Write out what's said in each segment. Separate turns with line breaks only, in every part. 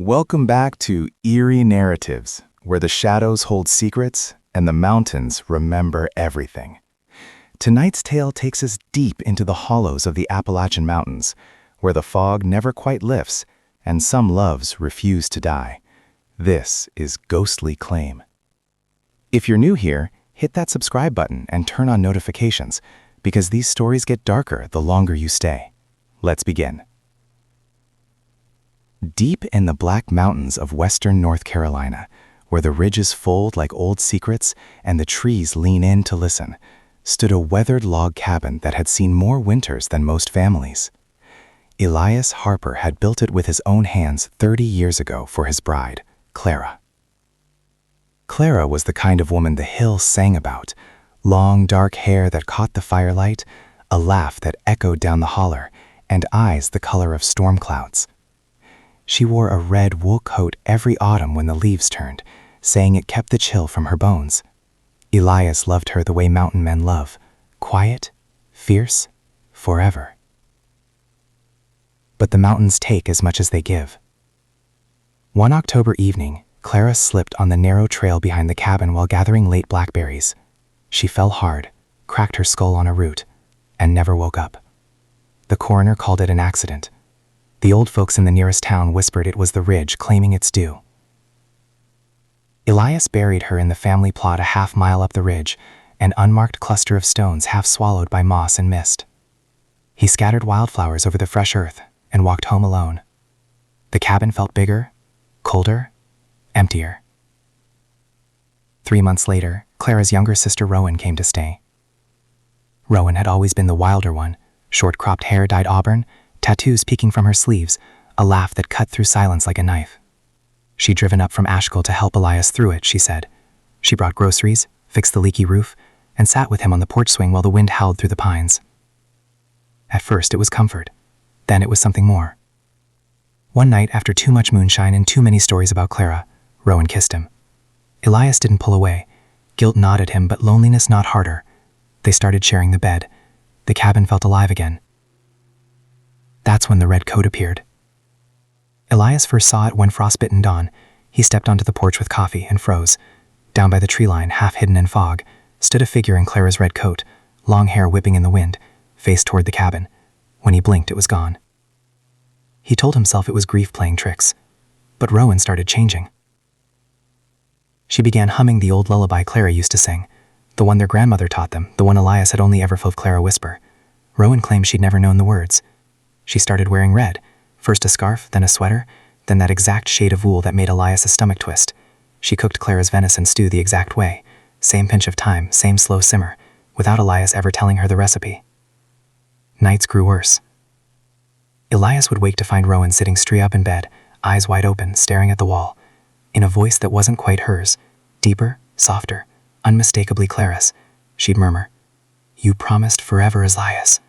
Welcome back to Eerie Narratives, where the shadows hold secrets and the mountains remember everything. Tonight's tale takes us deep into the hollows of the Appalachian Mountains, where the fog never quite lifts and some loves refuse to die. This is Ghostly Claim. If you're new here, hit that subscribe button and turn on notifications, because these stories get darker the longer you stay. Let's begin. Deep in the Black Mountains of western North Carolina, where the ridges fold like old secrets and the trees lean in to listen, stood a weathered log cabin that had seen more winters than most families. Elias Harper had built it with his own hands 30 years ago for his bride, Clara. Clara was the kind of woman the hills sang about: long, dark hair that caught the firelight, a laugh that echoed down the holler, and eyes the color of storm clouds. She wore a red wool coat every autumn when the leaves turned, saying it kept the chill from her bones. Elias loved her the way mountain men love: quiet, fierce, forever. But the mountains take as much as they give. One October evening, Clara slipped on the narrow trail behind the cabin while gathering late blackberries. She fell hard, cracked her skull on a root, and never woke up. The coroner called it an accident. The old folks in the nearest town whispered it was the ridge claiming its due. Elias buried her in the family plot a half-mile up the ridge, an unmarked cluster of stones half swallowed by moss and mist. He scattered wildflowers over the fresh earth and walked home alone. The cabin felt bigger, colder, emptier. 3 months later, Clara's younger sister Rowan came to stay. Rowan had always been the wilder one: short-cropped hair dyed auburn, tattoos peeking from her sleeves, a laugh that cut through silence like a knife. She'd driven up from Asheville to help Elias through it, she said. She brought groceries, fixed the leaky roof, and sat with him on the porch swing while the wind howled through the pines. At first it was comfort, then it was something more. One night, after too much moonshine and too many stories about Clara, Rowan kissed him. Elias didn't pull away. Guilt gnawed at him, but loneliness gnawed harder. They started sharing the bed. The cabin felt alive again. That's when the red coat appeared. Elias first saw it one frostbitten dawn. He stepped onto the porch with coffee and froze. Down by the tree line, half hidden in fog, stood a figure in Clara's red coat, long hair whipping in the wind, face toward the cabin. When he blinked, it was gone. He told himself it was grief playing tricks. But Rowan started changing. She began humming the old lullaby Clara used to sing, the one their grandmother taught them, the one Elias had only ever felt Clara whisper. Rowan claimed she'd never known the words. She started wearing red, first a scarf, then a sweater, then that exact shade of wool that made Elias' stomach twist. She cooked Clara's venison stew the exact way, same pinch of thyme, same slow simmer, without Elias ever telling her the recipe. Nights grew worse. Elias would wake to find Rowan sitting straight up in bed, eyes wide open, staring at the wall, in a voice that wasn't quite hers, deeper, softer, unmistakably Clara's. She'd murmur, "You promised forever, Elias.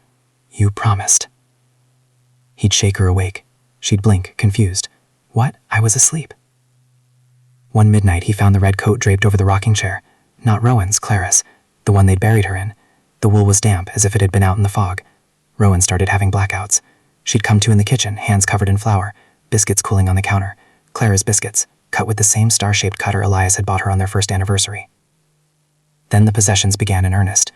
You promised." He'd shake her awake. She'd blink, confused. What? I was asleep. One midnight, he found the red coat draped over the rocking chair. Not Rowan's, Clara's, the one they'd buried her in. The wool was damp, as if it had been out in the fog. Rowan started having blackouts. She'd come to in the kitchen, hands covered in flour, biscuits cooling on the counter. Clara's biscuits, cut with the same star-shaped cutter Elias had bought her on their first anniversary. Then the possessions began in earnest.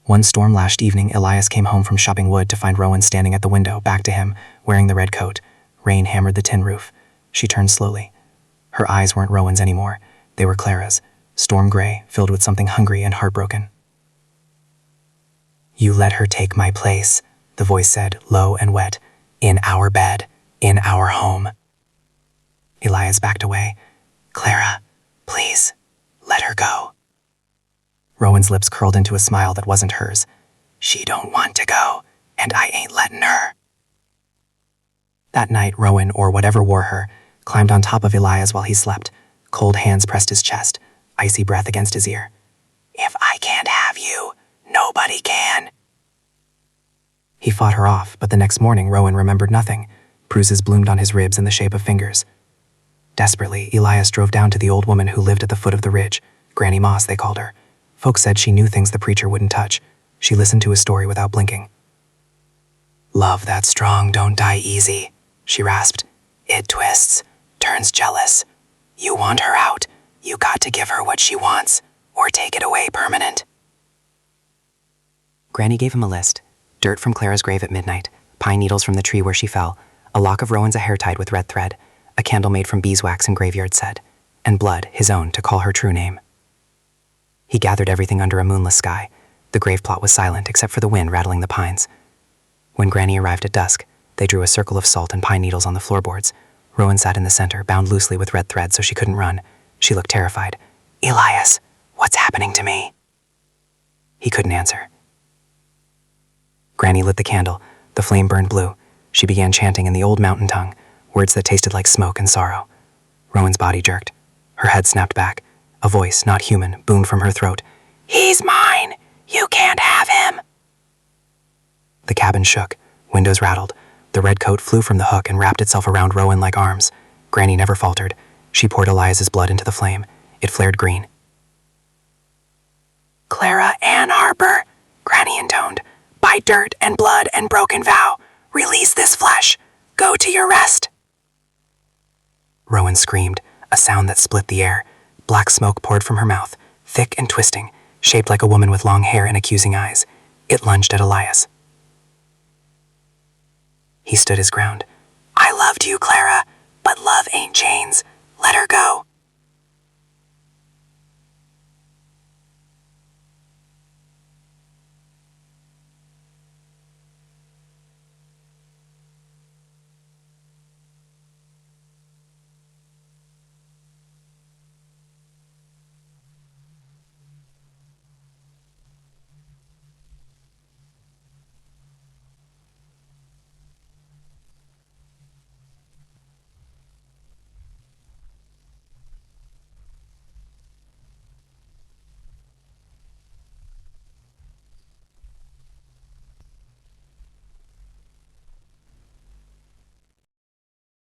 One storm-lashed evening, Elias came home from chopping wood to find Rowan standing at the window, back to him, wearing the red coat. Rain hammered the tin roof. She turned slowly. Her eyes weren't Rowan's anymore. They were Clara's, storm gray, filled with something hungry and heartbroken. "You let her take my place," the voice said, low and wet. "In our bed, in our home." Elias backed away. "Clara, please, let her go." Rowan's lips curled into a smile that wasn't hers. "She don't want to go, and I ain't letting her." That night, Rowan, or whatever wore her, climbed on top of Elias while he slept. Cold hands pressed his chest, icy breath against his ear. "If I can't have you, nobody can." He fought her off, but the next morning Rowan remembered nothing. Bruises bloomed on his ribs in the shape of fingers. Desperately, Elias drove down to the old woman who lived at the foot of the ridge. Granny Moss, they called her. Folks said she knew things the preacher wouldn't touch. She listened to his story without blinking. "Love that's strong don't die easy," she rasped. "It twists. Rowan's jealous. You want her out. You got to give her what she wants, or take it away permanent. Granny gave him a list. Dirt from Clara's grave at midnight, pine needles from the tree where she fell, a lock of Rowan's hair tied with red thread, a candle made from beeswax and graveyard said, and blood, his own, to call her true name. He gathered everything under a moonless sky. The grave plot was silent except for the wind rattling the pines. When Granny arrived at dusk, they drew a circle of salt and pine needles on the floorboards. Rowan sat in the center, bound loosely with red thread so she couldn't run. She looked terrified. Elias, what's happening to me? He couldn't answer. Granny lit the candle. The flame burned blue. She began chanting in the old mountain tongue, words that tasted like smoke and sorrow. Rowan's body jerked. Her head snapped back. A voice, not human, boomed from her throat. He's mine! You can't have him! The cabin shook. Windows rattled. The red coat flew from the hook and wrapped itself around Rowan like arms. Granny never faltered. She poured Elias's blood into the flame. It flared green. Clara Ann Harper, Granny intoned. By dirt and blood and broken vow, release this flesh. Go to your rest. Rowan screamed, a sound that split the air. Black smoke poured from her mouth, thick and twisting, shaped like a woman with long hair and accusing eyes. It lunged at Elias. He stood his ground. I loved you, Clara, but love ain't chains. Let her go.